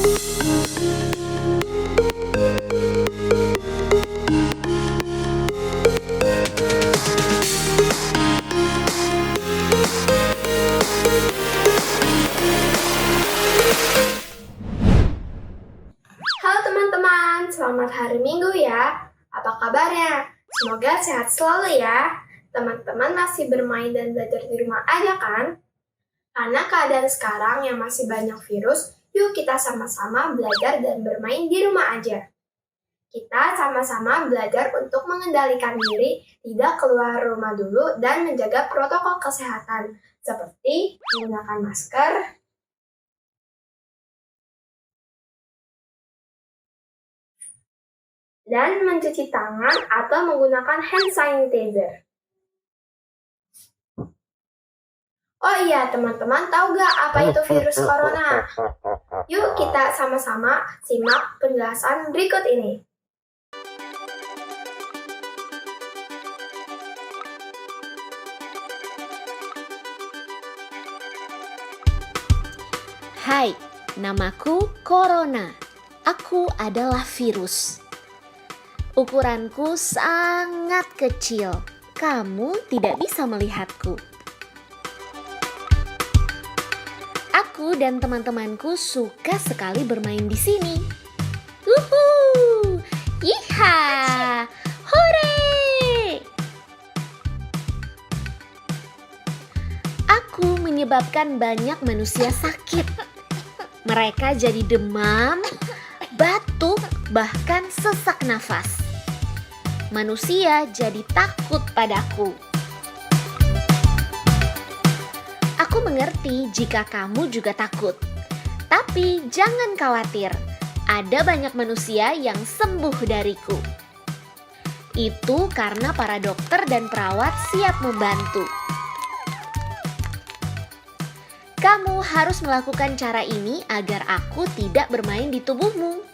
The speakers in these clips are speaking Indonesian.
Halo teman-teman, selamat hari Minggu ya. Apa kabarnya? Semoga sehat selalu ya. Teman-teman masih bermain dan belajar di rumah aja kan? Karena keadaan sekarang yang masih banyak virus, yuk kita sama-sama belajar dan bermain di rumah aja. Kita sama-sama belajar untuk mengendalikan diri, tidak keluar rumah dulu, dan menjaga protokol kesehatan, seperti menggunakan masker, dan mencuci tangan atau menggunakan hand sanitizer. Oh iya, teman-teman tahu gak apa itu virus corona? Yuk kita sama-sama simak penjelasan berikut ini. Hai, namaku Corona. Aku adalah virus. Ukuranku sangat kecil. Kamu tidak bisa melihatku. Aku dan teman-temanku suka sekali bermain di sini. Wuhuu! Yiha! Hore! Aku menyebabkan banyak manusia sakit. Mereka jadi demam, batuk, bahkan sesak nafas. Manusia jadi takut padaku. Aku mengerti jika kamu juga takut. Tapi jangan khawatir, ada banyak manusia yang sembuh dariku. Itu karena para dokter dan perawat siap membantu. Kamu harus melakukan cara ini agar aku tidak bermain di tubuhmu.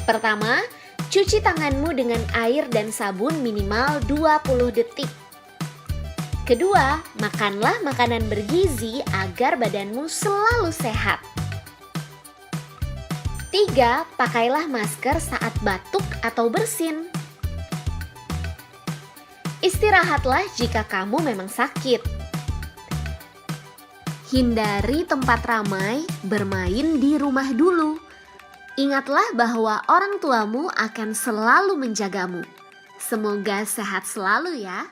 Pertama, cuci tanganmu dengan air dan sabun minimal 20 detik. Kedua, makanlah makanan bergizi agar badanmu selalu sehat. Tiga, pakailah masker saat batuk atau bersin. Istirahatlah jika kamu memang sakit. Hindari tempat ramai, bermain di rumah dulu. Ingatlah bahwa orang tuamu akan selalu menjagamu. Semoga sehat selalu ya.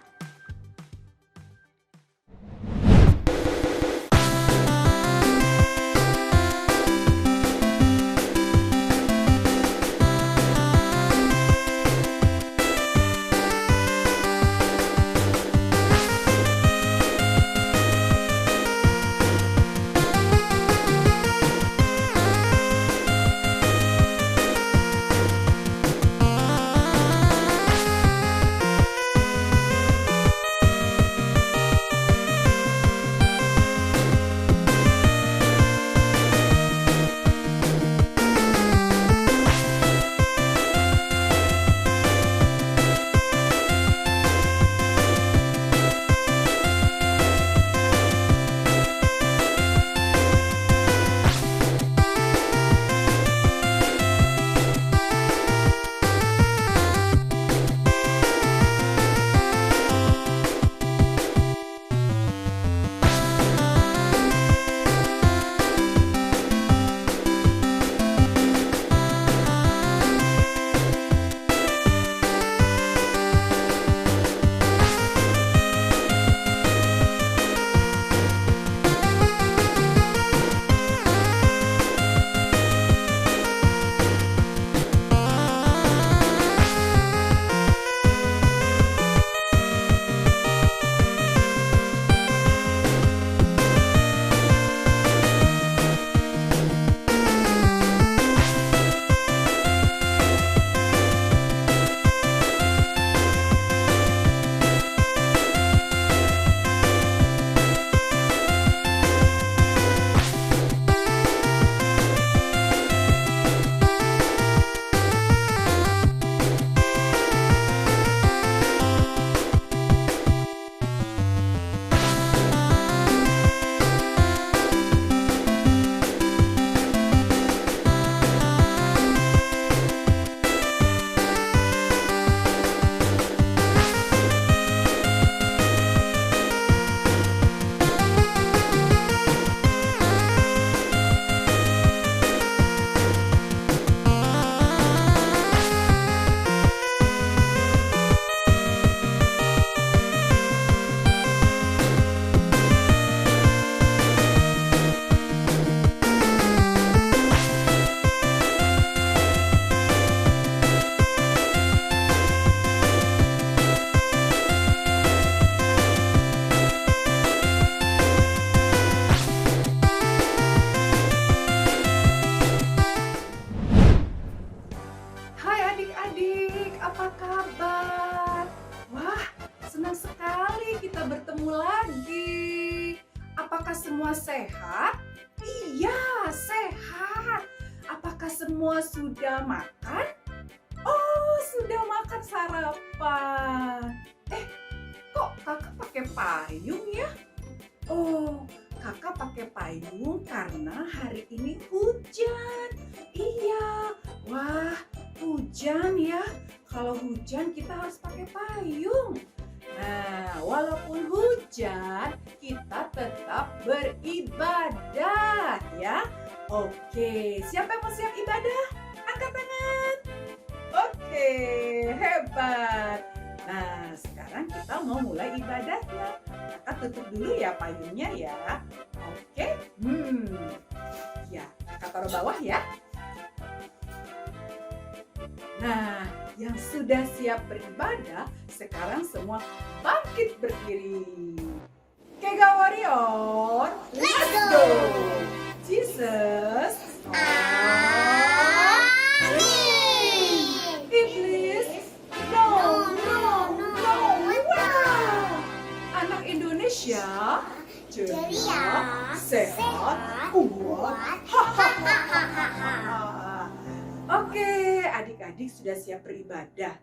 apa kabar? Wah, senang sekali kita bertemu lagi. Apakah semua sehat? Iya, sehat. Apakah semua sudah makan? Oh, sudah makan sarapan. Kok kakak pakai payung ya? Oh, kakak pakai payung karena hari ini hujan. Iya, wah hujan ya. Kalau hujan kita harus pakai payung. Nah, walaupun hujan, kita tetap beribadah ya. Oke, siapa yang mau siap ibadah? Angkat tangan. Oke, hebat. Nah, sekarang kita mau mulai ibadahnya. Kakak tutup dulu ya payungnya ya. Oke. Ya, kakak taruh bawah ya. Nah, yang sudah siap beribadah, sekarang semua bangkit berdiri. Kega Warrior, let's go! Jesus, Iblis, no. Wow! Anak Indonesia ceria, sehat, kuat. Oke, adik-adik sudah siap beribadah.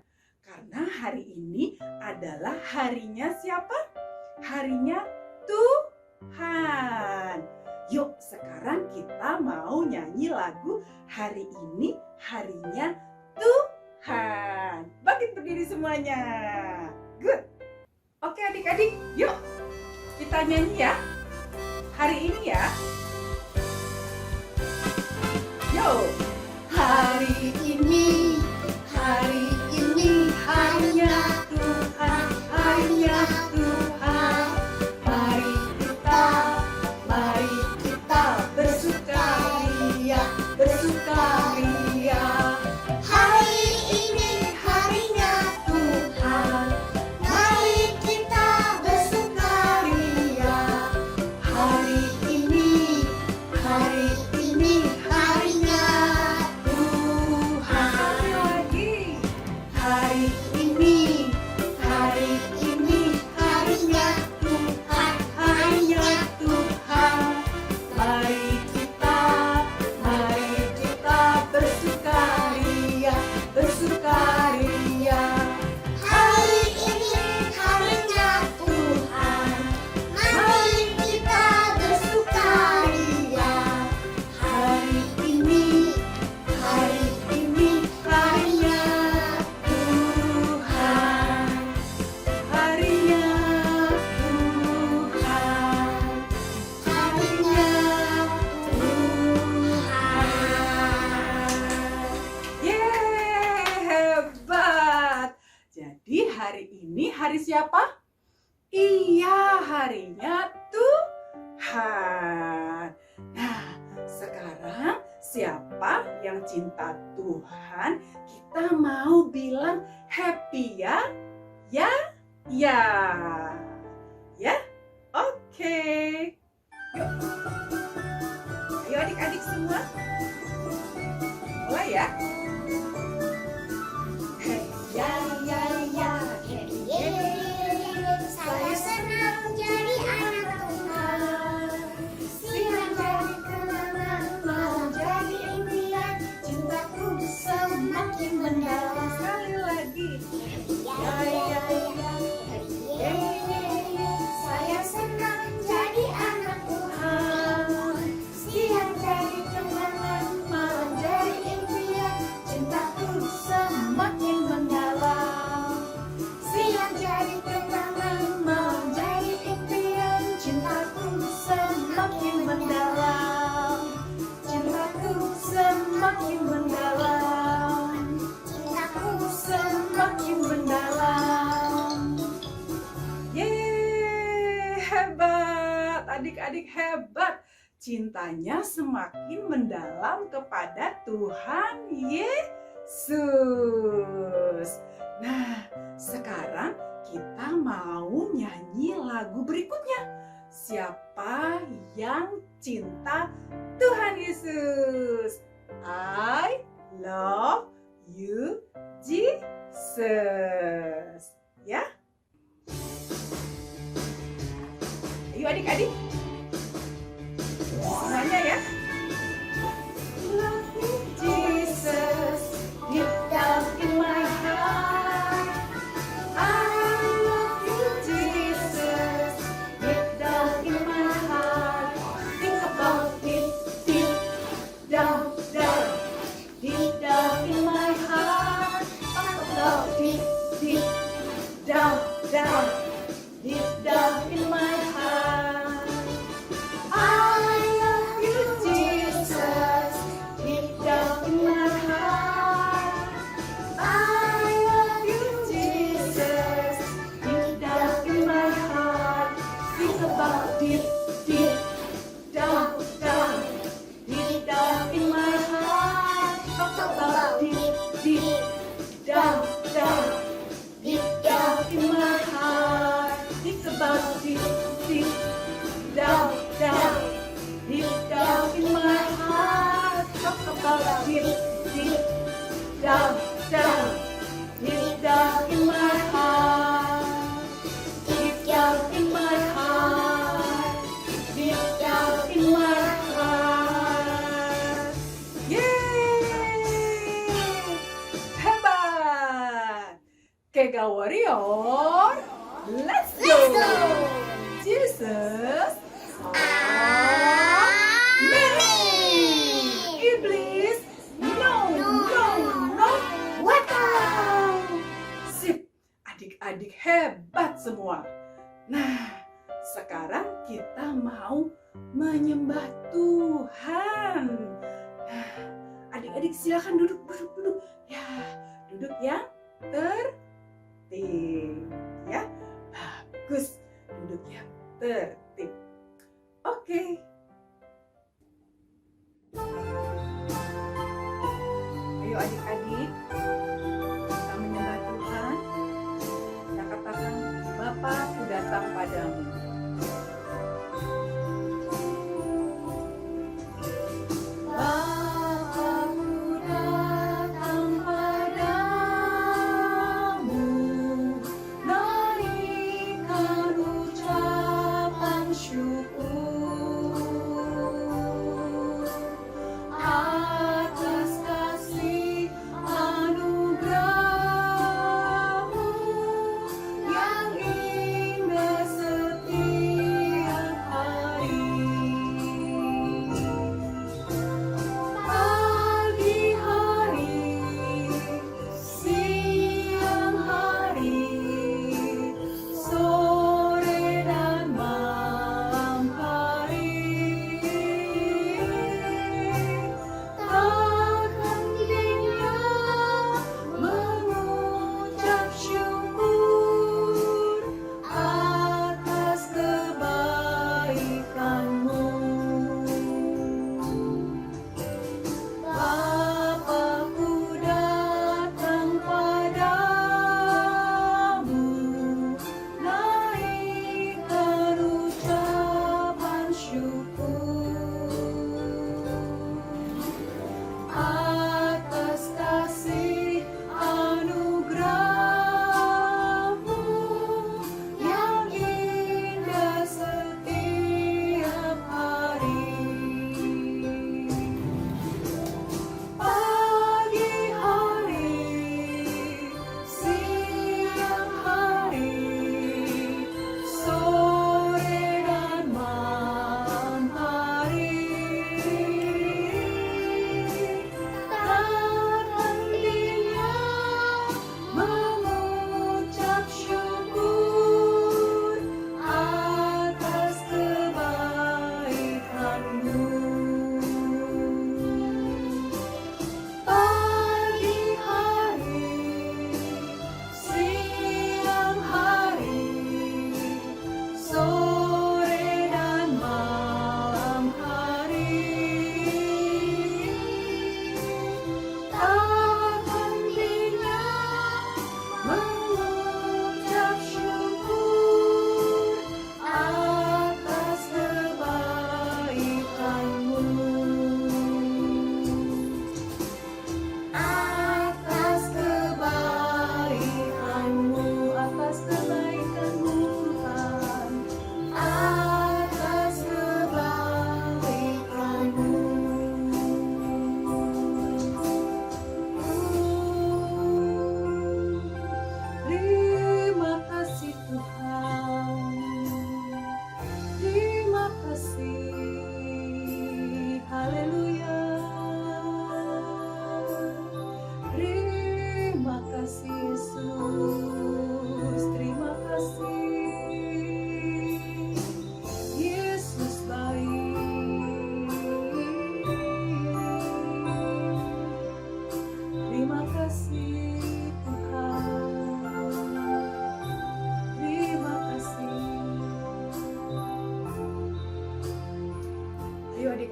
Karena hari ini adalah harinya siapa? Harinya Tuhan. Yuk, sekarang kita mau nyanyi lagu hari ini harinya Tuhan. Bangkit berdiri semuanya. Good. Oke adik-adik, yuk kita nyanyi ya. Hari ini ya. Yo. Hari ini harinya Tuhan, harinya Tuhan. Mari kita bersukaria, bersukaria. Hari ini harinya Tuhan, mari kita bersukaria. Hari ini harinya Tuhan. Lagi. Hari ini harinya Tuhan, harinya Tuhan. Mari kita bersukaria, bersukaria. Hari ini harinya Tuhan, mari kita bersukaria. Hari ini harinya Tuhan, harinya Tuhan, harinya Tuhan. Yeay, hebat. Jadi hari ini hari siapa? Iya, harinya Tuhan. Nah, sekarang siapa yang cinta Tuhan? Kita mau bilang happy ya? Ya? Ya. Ya? Oke. Yuk. Ayo adik-adik semua. Mulai ya. Ya, ya, ya. Saya senang jadi anak Tuhan. Siang jadi kenangan, malam jadi impian. Cintaku semakin mendalam. Sekali lagi. Ya, ya, ya. Saya senang jadi anak Tuhan. Siang jadi kenangan, malam jadi impian. Cintaku semakin mendalam. Siang jadi kenangan, malam jadi impian. Cintaku semakin mendalam. Cintaku semakin mendalam. Cintaku semakin mendalam. Yeay, hebat. Adik-adik hebat. Cintanya semakin mendalam kepada Tuhan Yesus. Nah, sekarang kita mau nyanyi lagu berikutnya. Siapa yang cinta Tuhan Yesus? I love you, Jesus. Jesus. Ya. Ayo adik-adik. Semuanya ya. Love you, Jesus, deep down in my heart. I love you, Jesus, deep down in my heart. Think about it, deep down, deep down in my heart. Talk about it, deep down, deep down in my heart. I love you, Jesus, deep down in my heart. I love you, Jesus, deep down in my heart. Think about deep down, deep down in my heart. Talk about deep down, deep down in my heart. Think about deep down, deep down in my heart. Talk about deep down, deep down in my heart. Deep down in my heart. Deep down in my heart. Yeay! Hebat! Kega Warrior, let's go! Jesus, Iblis, no. Sip, adik-adik hebat semua. Nah, sekarang kita mau menyembah Tuhan. Nah, adik-adik silakan duduk. Ya, duduk yang tertib. Ya, bagus. Duduk yang tertib. Oke. Ayo adik-adik, kita menyembah Tuhan. Kita katakan, Bapa, ku datang padamu. Bapa, ku datang padamu, naikkan ucapan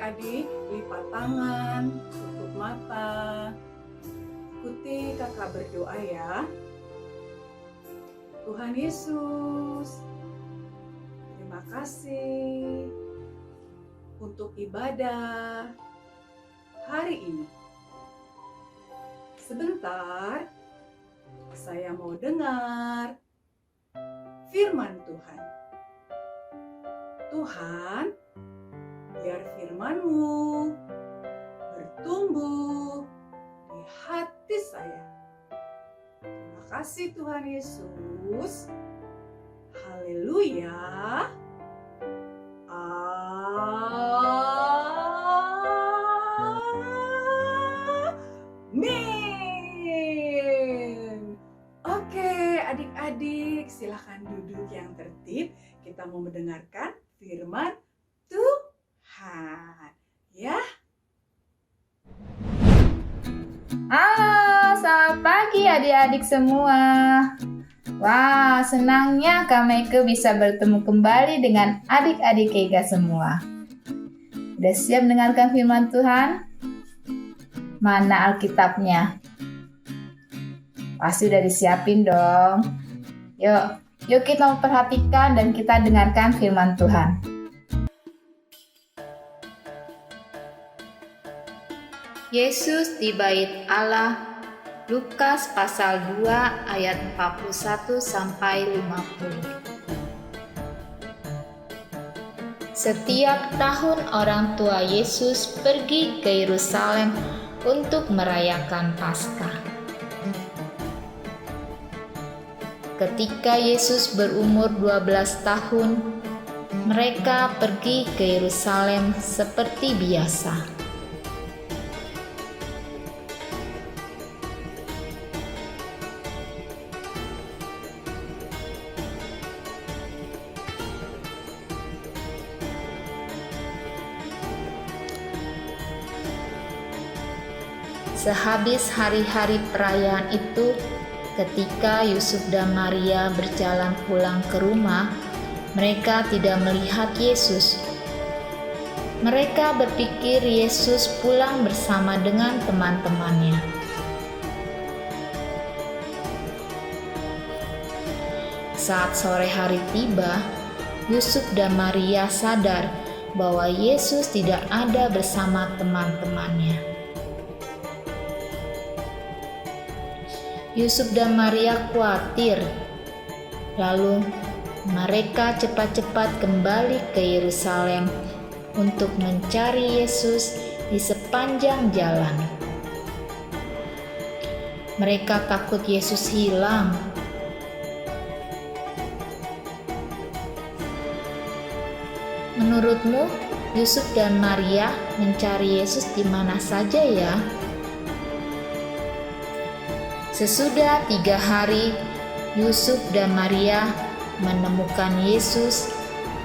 adik-adik lipat tangan, tutup mata. Ikuti kakak berdoa ya. Tuhan Yesus, terima kasih untuk ibadah hari ini. Sebentar, saya mau dengar firman Tuhan. Tuhan, biar firman-Mu bertumbuh di hati saya. Terima kasih Tuhan Yesus. Haleluya. Amin. Oke, adik-adik, silakan duduk yang tertib. Kita mau mendengarkan firman Tuhan. Ya. Halo, selamat pagi adik-adik semua. Wah, senangnya Kak Meike bisa bertemu kembali dengan adik-adik Keiga semua. Udah siap mendengarkan firman Tuhan? Mana Alkitabnya? Pasti udah disiapin dong. Yuk kita memperhatikan dan kita dengarkan firman Tuhan. Yesus di Bait Allah, Lukas pasal 2 ayat 41 sampai 50. Setiap tahun orang tua Yesus pergi ke Yerusalem untuk merayakan Paskah. Ketika Yesus berumur 12 tahun, mereka pergi ke Yerusalem seperti biasa. Sehabis hari-hari perayaan itu, ketika Yusuf dan Maria berjalan pulang ke rumah, mereka tidak melihat Yesus. Mereka berpikir Yesus pulang bersama dengan teman-temannya. Saat sore hari tiba, Yusuf dan Maria sadar bahwa Yesus tidak ada bersama teman-temannya. Yusuf dan Maria khawatir. Lalu mereka cepat-cepat kembali ke Yerusalem untuk mencari Yesus di sepanjang jalan. Mereka takut Yesus hilang. Menurutmu, Yusuf dan Maria mencari Yesus di mana saja ya? Sesudah 3 hari, Yusuf dan Maria menemukan Yesus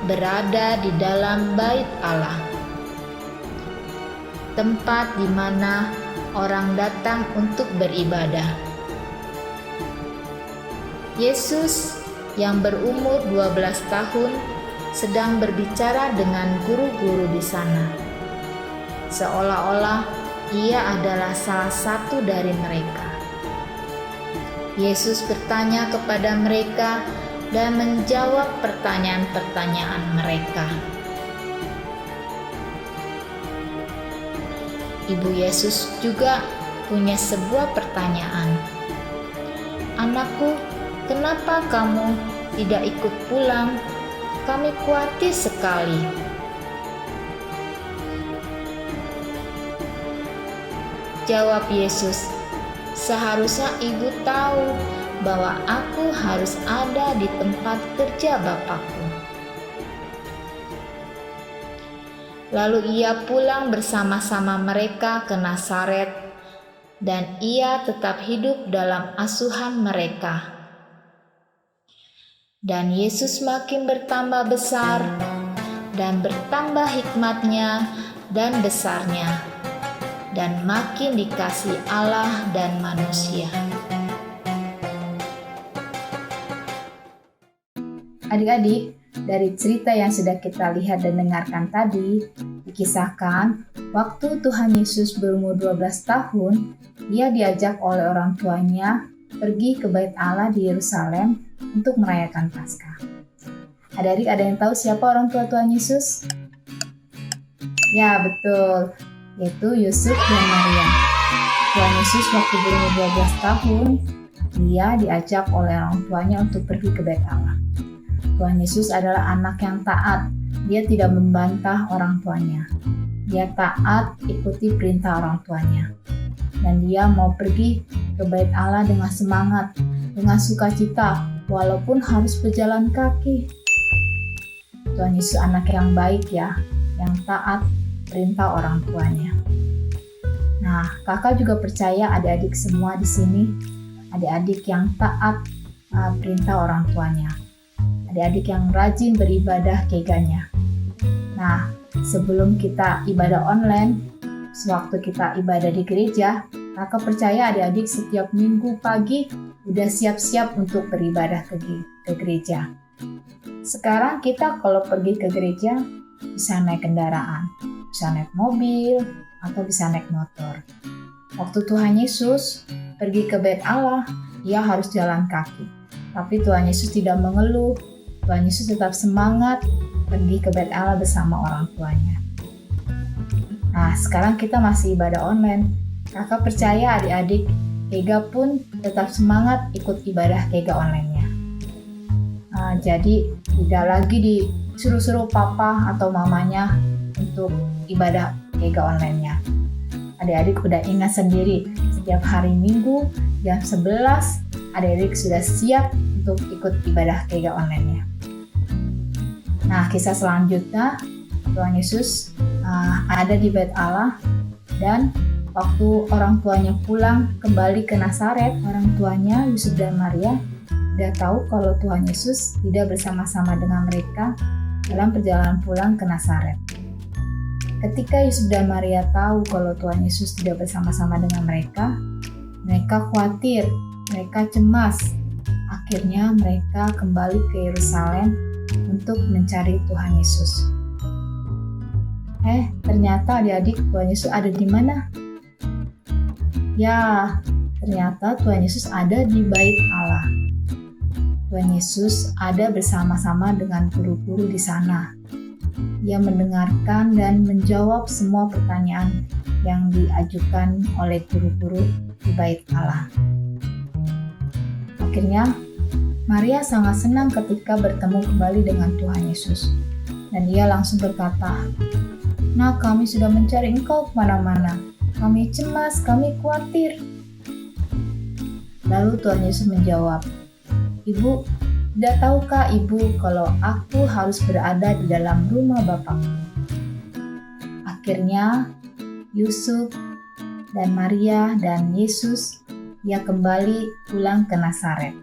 berada di dalam Bait Allah, tempat di mana orang datang untuk beribadah. Yesus yang berumur 12 tahun sedang berbicara dengan guru-guru di sana, seolah-olah ia adalah salah satu dari mereka. Yesus bertanya kepada mereka dan menjawab pertanyaan-pertanyaan mereka. Ibu Yesus juga punya sebuah pertanyaan. "Anakku, kenapa kamu tidak ikut pulang? Kami khawatir sekali." Jawab Yesus, "Seharusnya ibu tahu bahwa aku harus ada di tempat kerja Bapakku." Lalu ia pulang bersama-sama mereka ke Nazaret, dan ia tetap hidup dalam asuhan mereka. Dan Yesus makin bertambah besar, dan bertambah hikmatnya dan besarnya, dan makin dikasihi Allah dan manusia. Adik-adik, Dari cerita yang sudah kita lihat dan dengarkan tadi, dikisahkan waktu Tuhan Yesus berumur 12 tahun, Dia diajak oleh orang tuanya pergi ke Bait Allah di Yerusalem untuk merayakan Paskah. Adik-adik, ada yang tahu siapa orang tua Tuhan Yesus? Ya, betul, yaitu Yusuf dan Maria. Tuhan Yesus waktu berumur 12 tahun, Dia diajak oleh orang tuanya untuk pergi ke Bait Allah. Tuhan Yesus adalah anak yang taat. Dia tidak membantah orang tuanya. Dia taat ikuti perintah orang tuanya. Dan dia mau pergi ke Bait Allah dengan semangat, dengan sukacita, walaupun harus berjalan kaki. Tuhan Yesus anak yang baik ya, yang taat perintah orang tuanya. Nah, kakak juga percaya adik-adik semua di sini, adik-adik yang taat perintah orang tuanya. Adik-adik yang rajin beribadah keganya. Nah, sebelum kita ibadah online, sewaktu kita ibadah di gereja, kakak percaya adik-adik setiap minggu pagi udah siap-siap untuk beribadah ke gereja. Sekarang kita kalau pergi ke gereja bisa naik kendaraan, bisa naik mobil, atau bisa naik motor. Waktu Tuhan Yesus pergi ke Bait Allah, Dia harus jalan kaki. Tapi Tuhan Yesus tidak mengeluh. Tuhan Yesus tetap semangat pergi ke Bait Allah bersama orang tuanya. Nah, sekarang kita masih ibadah online. Kakak percaya adik-adik Kega pun tetap semangat ikut ibadah Kega online-nya. Jadi tidak lagi disuruh-suruh papa atau mamanya untuk ibadah Kega online-nya. Adik-adik udah ingat sendiri, setiap hari Minggu jam 11 adik-adik sudah siap untuk ikut ibadah Kega online-nya. Nah, kisah selanjutnya, Tuhan Yesus ada di Bait Allah, dan waktu orang tuanya pulang kembali ke Nazaret, orang tuanya Yusuf dan Maria udah tahu kalau Tuhan Yesus tidak bersama-sama dengan mereka dalam perjalanan pulang ke Nazaret. Ketika Yusuf dan Maria tahu kalau Tuhan Yesus tidak bersama-sama dengan mereka khawatir, mereka cemas. Akhirnya mereka kembali ke Yerusalem untuk mencari Tuhan Yesus. Ternyata adik-adik Tuhan Yesus ada di mana? Ya, ternyata Tuhan Yesus ada di Bait Allah. Tuhan Yesus ada bersama-sama dengan guru-guru di sana. Dia mendengarkan dan menjawab semua pertanyaan yang diajukan oleh guru-guru di Bait Allah. Akhirnya, Maria sangat senang ketika bertemu kembali dengan Tuhan Yesus. Dan dia langsung berkata, "Nah, kami sudah mencari Engkau kemana-mana. Kami cemas, kami khawatir." Lalu Tuhan Yesus menjawab, "Ibu, tidak tahukah ibu kalau aku harus berada di dalam rumah Bapakku?" Akhirnya, Yusuf dan Maria dan Yesus dia kembali pulang ke Nazaret.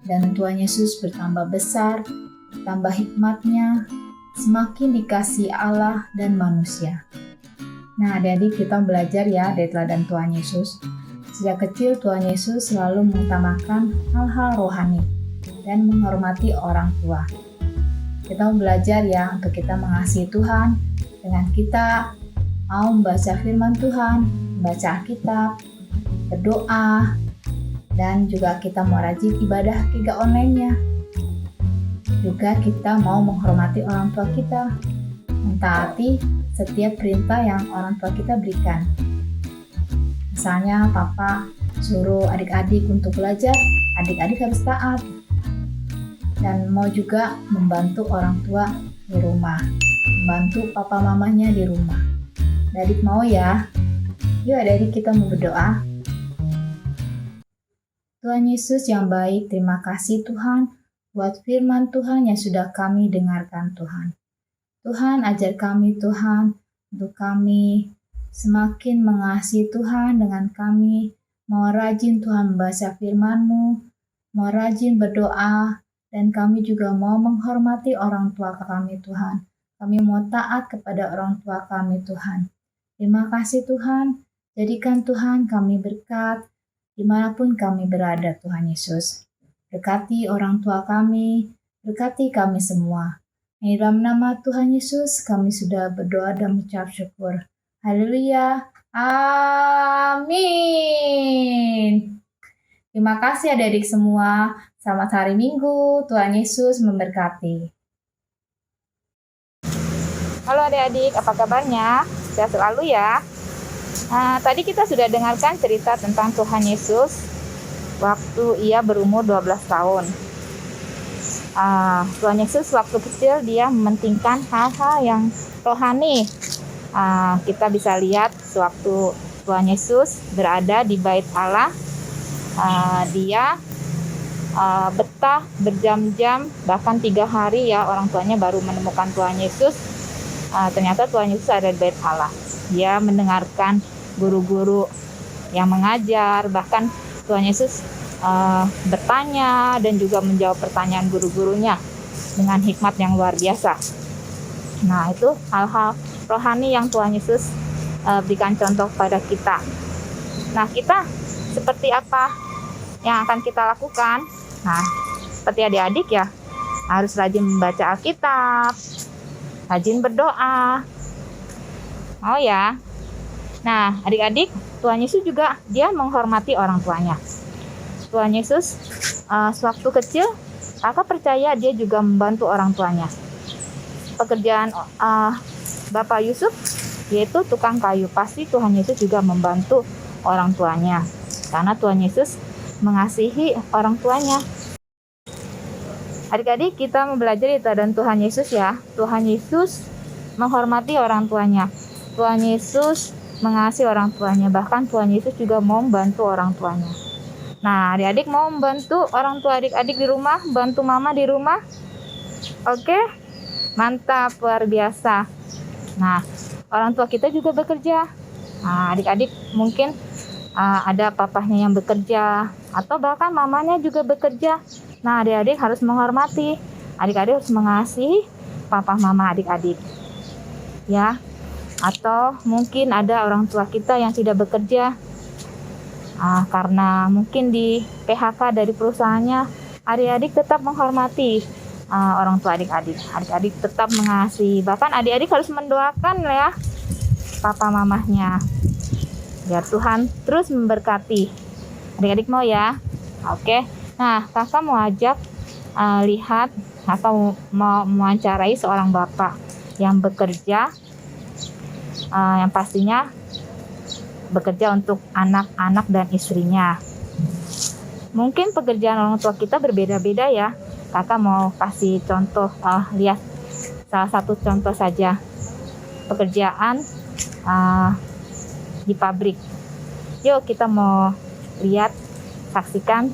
Dan Tuhan Yesus bertambah besar, bertambah hikmatnya, semakin dikasihi Allah dan manusia. Nah, adik-adik kita belajar ya dari teladan Tuhan Yesus. Sejak kecil Tuhan Yesus selalu mengutamakan hal-hal rohani dan menghormati orang tua. Kita belajar ya untuk kita mengasihi Tuhan dengan kita mau membaca firman Tuhan, membaca Alkitab, berdoa, dan juga kita mau rajin ibadah Kega online-nya. Juga kita mau menghormati orang tua kita, mentaati setiap perintah yang orang tua kita berikan. Misalnya papa suruh adik-adik untuk belajar, adik-adik harus taat. Dan mau juga membantu orang tua di rumah, membantu papa mamanya di rumah. Adik mau ya? Yuk adik-adik kita mau berdoa. Tuhan Yesus yang baik, terima kasih Tuhan buat firman Tuhan yang sudah kami dengarkan Tuhan. Tuhan ajar kami Tuhan untuk kami semakin mengasihi Tuhan dengan kami, mau rajin Tuhan membaca firman-Mu, mau rajin berdoa, dan kami juga mau menghormati orang tua kami Tuhan. Kami mau taat kepada orang tua kami Tuhan. Terima kasih Tuhan, jadikan Tuhan kami berkat, dimanapun kami berada Tuhan Yesus. Berkati orang tua kami, Berkati kami semua. Di dalam nama Tuhan Yesus, kami sudah berdoa dan mengucap syukur. Haleluya. Amin. Terima kasih adik-adik semua. Selamat hari Minggu. Tuhan Yesus memberkati. Halo adik-adik, apa kabarnya? Sehat selalu ya. Tadi kita sudah dengarkan cerita tentang Tuhan Yesus waktu ia berumur 12 tahun. Tuhan Yesus waktu kecil dia mementingkan hal-hal yang rohani. Kita bisa lihat sewaktu Tuhan Yesus berada di bait Allah, dia betah berjam-jam, bahkan 3 hari ya orang tuanya baru menemukan Tuhan Yesus. Ternyata Tuhan Yesus ada di bait Allah. Dia mendengarkan guru-guru yang mengajar, bahkan Tuhan Yesus bertanya dan juga menjawab pertanyaan guru-gurunya dengan hikmat yang luar biasa. Nah, itu hal-hal rohani yang Tuhan Yesus berikan contoh pada kita. Nah, kita seperti apa yang akan kita lakukan? Nah, seperti adik-adik ya, harus rajin membaca Alkitab, rajin berdoa. Oh ya. Nah, adik-adik, Tuhan Yesus juga dia menghormati orang tuanya. Tuhan Yesus sewaktu kecil, kakak percaya dia juga membantu orang tuanya. Pekerjaan Bapak Yusuf yaitu tukang kayu, pasti Tuhan Yesus juga membantu orang tuanya. Karena Tuhan Yesus mengasihi orang tuanya. Adik-adik, kita mau belajar itu dan Tuhan Yesus ya. Tuhan Yesus menghormati orang tuanya. Tuhan Yesus mengasihi orang tuanya. Bahkan Tuhan Yesus juga mau membantu orang tuanya. Nah, adik-adik mau membantu orang tua adik-adik di rumah, bantu mama di rumah? Oke? Mantap, luar biasa. Nah, orang tua kita juga bekerja. Nah, adik-adik mungkin ada papahnya yang bekerja atau bahkan mamanya juga bekerja. Nah, adik-adik harus menghormati, adik-adik harus mengasihi papa mama adik-adik. Ya. Atau mungkin ada orang tua kita yang tidak bekerja karena mungkin di PHK dari perusahaannya, adik-adik tetap menghormati orang tua adik-adik. Adik-adik tetap mengasihi, bahkan adik-adik harus mendoakan ya papa mamahnya. Biar Tuhan terus memberkati. Adik-adik mau ya? Oke. Nah, kakak mau ajak lihat, kakak mau mewawancarai seorang bapak yang bekerja, yang pastinya bekerja untuk anak-anak dan istrinya. Mungkin pekerjaan orang tua kita berbeda-beda ya. Kakak mau kasih contoh, lihat salah satu contoh saja. Pekerjaan di pabrik. Yuk kita mau lihat, saksikan.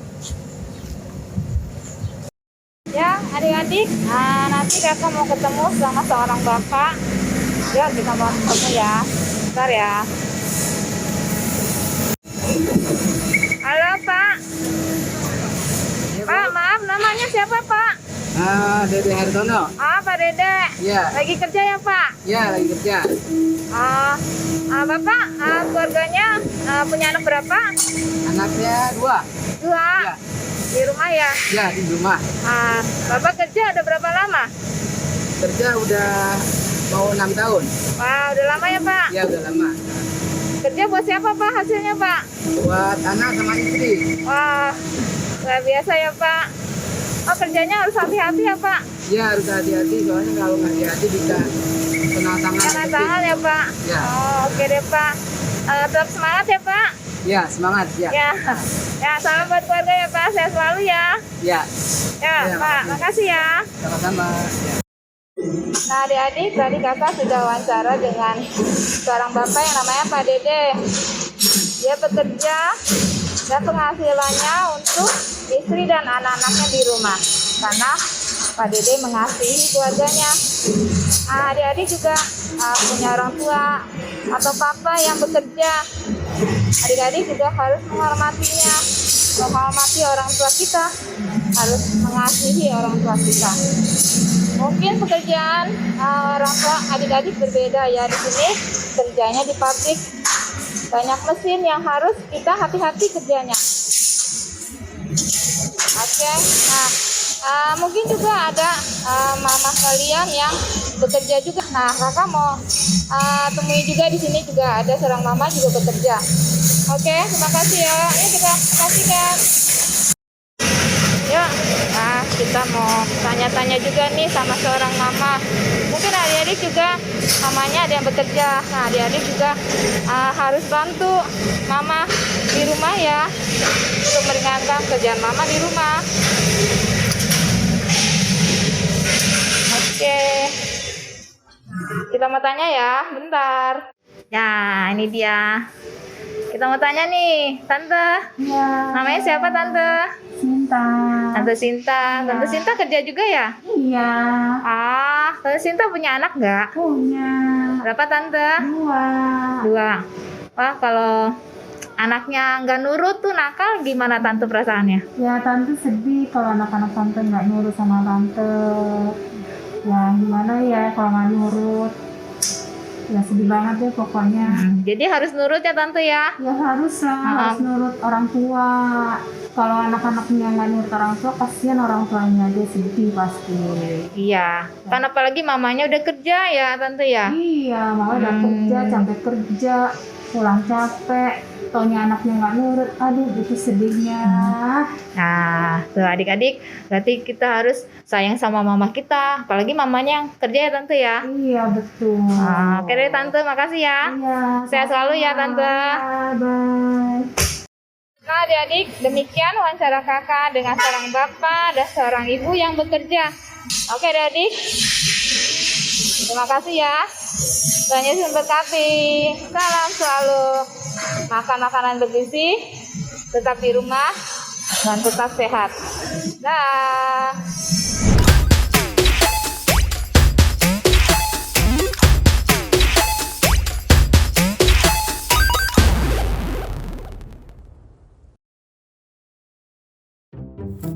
Ya adik-adik, nanti kakak mau ketemu sama seorang bapak. Yuk kita mau ketemu ya. Bentar ya. Halo Pak. Pak, maaf namanya siapa Pak? Dede Hartono. Pak Dede. Iya. Lagi kerja ya Pak? Iya, lagi kerja. Bapak, keluarganya punya anak berapa? Anaknya 2. 2. Iya. Di rumah ya? Ya, di rumah. Bapak kerja udah berapa lama? Kerja udah mau 6 tahun. Wah, udah lama ya Pak? Ya, udah lama. Kerja buat siapa Pak hasilnya Pak? Buat anak sama istri. Wah, luar biasa ya Pak. Kerjanya harus hati-hati ya Pak? Ya, harus hati-hati, soalnya kalau nggak hati-hati bisa kena tangan. Kena tangan ya Pak? Ya. Oke deh Pak. Tetap semangat ya Pak? Ya, semangat ya. Ya, salam buat keluarga ya Pak. Sehat selalu ya. Ya. Ya, Pak. Makasih ya. Sama-sama. Ya. Nah adik-adik, tadi kakak sudah wawancara dengan seorang bapak yang namanya Pak Dede. Dia bekerja dan penghasilannya untuk istri dan anak-anaknya di rumah. Karena Pak Dede mengasihi keluarganya. Adik-adik juga punya orang tua atau papa yang bekerja. Adik-adik juga harus menghormatinya, menghormati orang tua kita, harus mengasihi orang tua kita. Mungkin pekerjaan orang tua adik-adik berbeda ya. Di sini kerjanya di pabrik, banyak mesin yang harus kita hati-hati kerjanya. Oke, nah Mungkin juga ada mama kalian yang bekerja juga. Nah, kakak mau temui juga di sini juga ada seorang mama juga bekerja. Oke, terima kasih ya. Ayo kita kasihkan. Yuk, kita mau tanya-tanya juga nih sama seorang mama. Mungkin adik-adik juga mamanya ada yang bekerja. Nah, adik-adik juga harus bantu mama di rumah ya, untuk meringankan kerjaan mama di rumah. Oke, kita mau tanya ya, bentar. Ya, ini dia. Kita mau tanya nih, Tante. Iya, Namanya siapa, Tante? Sinta. Tante Sinta. Tante Sinta kerja juga ya? Iya, Tante Sinta punya anak nggak? punya Berapa, Tante? 2. 2. Wah, kalau anaknya nggak nurut tuh nakal, gimana Tante perasaannya? Ya, tante sedih kalau anak-anak tante nggak nurut sama tante. Ya, gimana ya kalau nggak nurut? Ya, sedih banget deh pokoknya. Jadi harus nurut ya, Tante ya? Ya, harus lah, harus nurut orang tua. Kalau anak-anaknya nggak nurut orang tua, kasihan orang tuanya, dia sedih pasti. Iya. Kan apalagi mamanya udah kerja ya, Tante ya? Iya, mama udah kerja, capek kerja, pulang capek, taunya anaknya nggak nurut, aduh itu sedihnya. Nah, tuh adik-adik, berarti kita harus sayang sama mama kita, apalagi mamanya yang kerja ya, Tante ya? Iya, betul. Oke deh, Tante, makasih ya. Iya, Sehat selalu ya, Tante. iya, bye. Nah, adik-adik, demikian wawancara kakak dengan seorang bapak dan seorang ibu yang bekerja. Oke, adik-adik. Terima kasih ya. Tuhan Yesus memberkati. Salam selalu. Makan makanan bergizi, tetap di rumah, dan tetap sehat. Dah.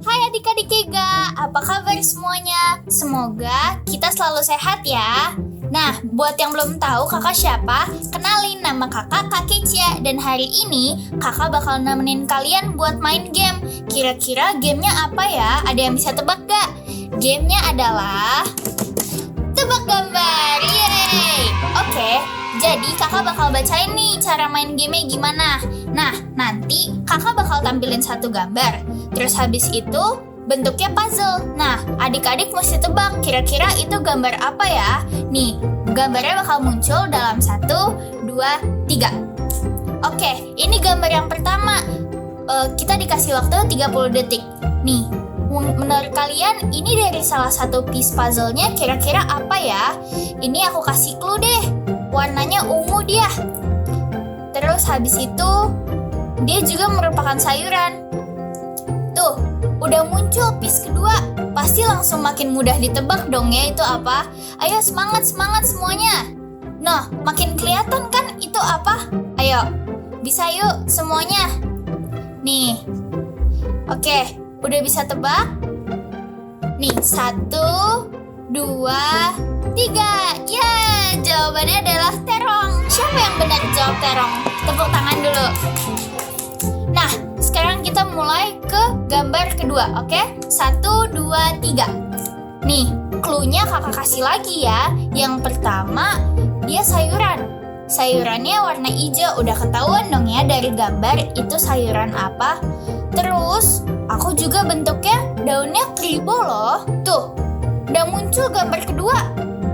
Hai adik-adik Kega, apa kabar semuanya? Semoga kita selalu sehat ya. Nah, buat yang belum tahu kakak siapa, kenalin, nama kakak Kak Kecia. Dan hari ini kakak bakal nemenin kalian buat main game. Kira-kira gamenya apa ya? Ada yang bisa tebak gak? Gamenya adalah tebak gambar, yeay! Oke, jadi kakak bakal bacain nih cara main gamenya gimana. Nah, nanti kakak bakal tampilin satu gambar. Terus habis itu bentuknya puzzle. Nah, adik-adik mesti tebak kira-kira itu gambar apa ya. Nih, gambarnya bakal muncul dalam 1, 2, 3. Oke, ini gambar yang pertama. Kita dikasih waktu 30 detik. Nih, menurut kalian ini dari salah satu piece puzzle-nya kira-kira apa ya? Ini aku kasih clue deh. Warnanya ungu dia. Terus habis itu dia juga merupakan sayuran. Tuh, udah muncul piece kedua. Pasti langsung makin mudah ditebak dong ya itu apa. Ayo semangat semuanya. Nah, makin kelihatan kan itu apa? Ayo, bisa yuk semuanya. Nih. Oke, udah bisa tebak? Nih, 1, 2, 3. Ya, jawabannya adalah terong. Siapa yang benar jawab terong? Tepuk tangan dulu. Nah, sekarang kita mulai ke gambar kedua, oke? 1, 2, 3. Nih, clue-nya kakak kasih lagi ya. Yang pertama, dia sayuran. Sayurannya warna hijau, udah ketahuan dong ya dari gambar itu sayuran apa. Terus, aku juga bentuknya daunnya kribo loh. Tuh, udah muncul gambar kedua.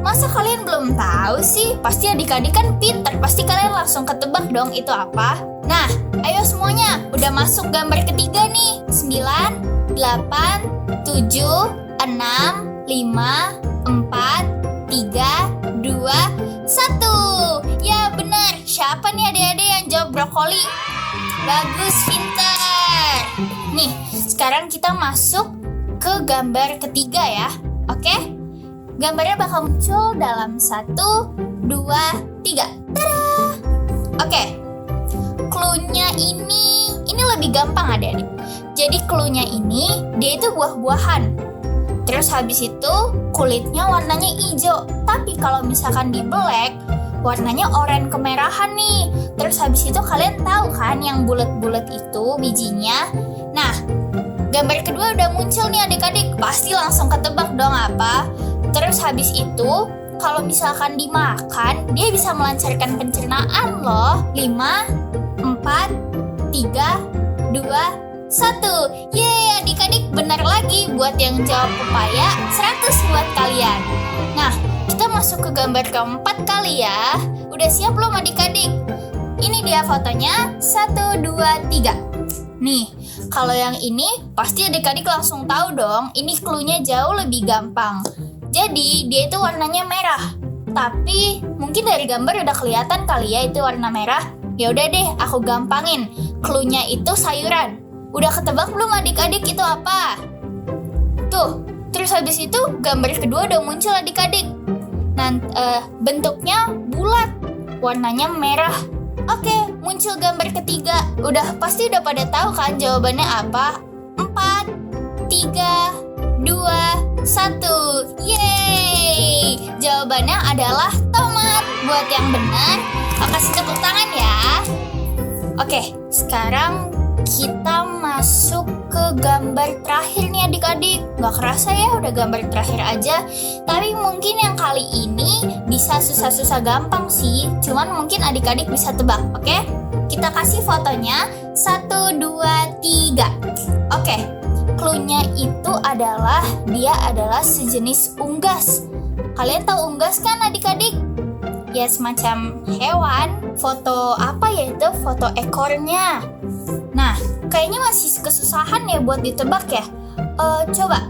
Masa kalian belum tahu sih? Pasti adik-adik kan pintar, pasti kalian langsung ketebak dong itu apa. Nah, ayo semuanya, udah masuk gambar ketiga nih. 9, 8, 7, 6, 5, 4, 3, 2, 1. Ya benar, siapa nih adik-adik yang jawab brokoli? Bagus, pintar. Nih, sekarang kita masuk ke gambar ketiga ya. Oke? Gambarnya bakal muncul dalam 1, 2, 3. Tada! Oke. Clue-nya ini lebih gampang adik-adik. Jadi clue-nya ini dia itu buah-buahan. Terus habis itu kulitnya warnanya hijau. Tapi kalau misalkan di black, warnanya oranye kemerahan nih. Terus habis itu kalian tahu kan yang bulat-bulat itu bijinya. Nah, gambar kedua udah muncul nih adik-adik. Pasti langsung ketebak dong apa. Terus habis itu, kalau misalkan dimakan, dia bisa melancarkan pencernaan loh. 5, 4, 3, 2, 1. Yeay, adik-adik benar lagi. Buat yang jawab pepaya, 100 buat kalian. Nah, kita masuk ke gambar keempat kali ya. Udah siap belum adik-adik? Ini dia fotonya, 1, 2, 3. Nih, kalau yang ini pasti adik-adik langsung tahu dong. Ini cluenya jauh lebih gampang. Jadi, dia itu warnanya merah. Tapi, mungkin dari gambar udah kelihatan kali ya itu warna merah. Ya udah deh, aku gampangin. Cluenya itu sayuran. Udah ketebak belum adik-adik itu apa? Tuh, terus habis itu gambar kedua udah muncul adik-adik. Bentuknya bulat, warnanya merah. Oke, muncul gambar ketiga. Pasti udah pada tahu kan jawabannya apa? 4, 3, 2, 1. Yeay! Jawabannya adalah tomat. Buat yang benar, aku kasih tepuk tangan ya. Oke, sekarang kita masuk ke gambar terakhir nih adik-adik. Gak kerasa ya udah gambar terakhir aja. Tapi mungkin yang kali ini bisa susah-susah gampang sih. Cuman mungkin adik-adik bisa tebak, oke? Kita kasih fotonya 1, 2, 3. Oke, cluenya itu adalah dia adalah sejenis unggas. Kalian tahu unggas kan adik-adik? Ya semacam hewan. Foto apa ya itu? Foto ekornya. Nah, kayaknya masih kesusahan ya buat ditebak ya. Coba.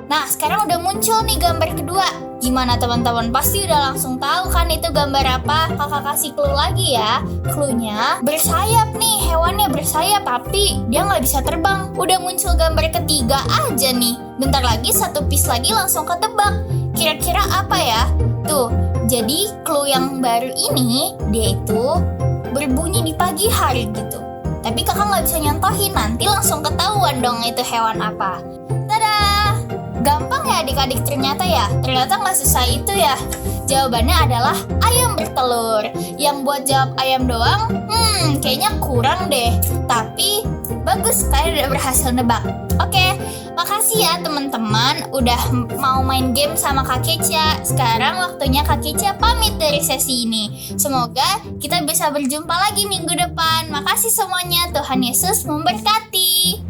Nah, sekarang udah muncul nih gambar kedua. Gimana teman-teman? Pasti udah langsung tahu kan itu gambar apa? Kakak kasih clue lagi ya. Cluenya bersayap nih, hewannya bersayap tapi dia nggak bisa terbang. Udah muncul gambar ketiga aja nih. Bentar lagi 1 piece lagi langsung ketebak. Kira-kira apa ya? Tuh, jadi clue yang baru ini dia itu berbunyi di pagi hari gitu. Tapi kakak nggak bisa nyontohin, nanti langsung ketahuan dong itu hewan apa. Tada! Gampang ya adik-adik ternyata ya. Ternyata nggak susah itu ya. Jawabannya adalah ayam bertelur. Yang buat jawab ayam doang, kayaknya kurang deh. Tapi bagus, kalian udah berhasil nebak. Oke, makasih ya teman-teman udah mau main game sama Kak Kecia. Sekarang waktunya Kak Kecia pamit dari sesi ini. Semoga kita bisa berjumpa lagi minggu depan. Makasih semuanya, Tuhan Yesus memberkati.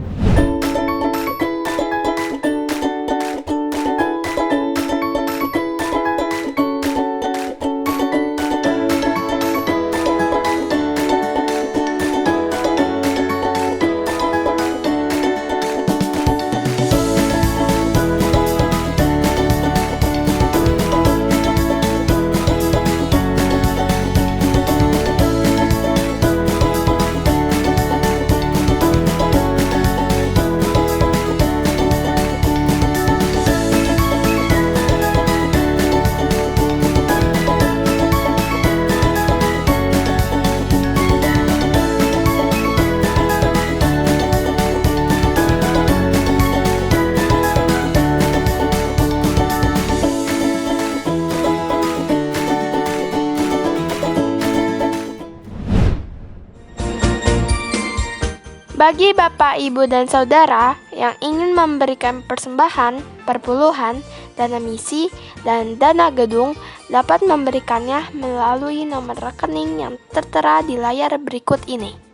Bagi Bapak, Ibu, dan Saudara yang ingin memberikan persembahan, perpuluhan, dana misi, dan dana gedung dapat memberikannya melalui nomor rekening yang tertera di layar berikut ini.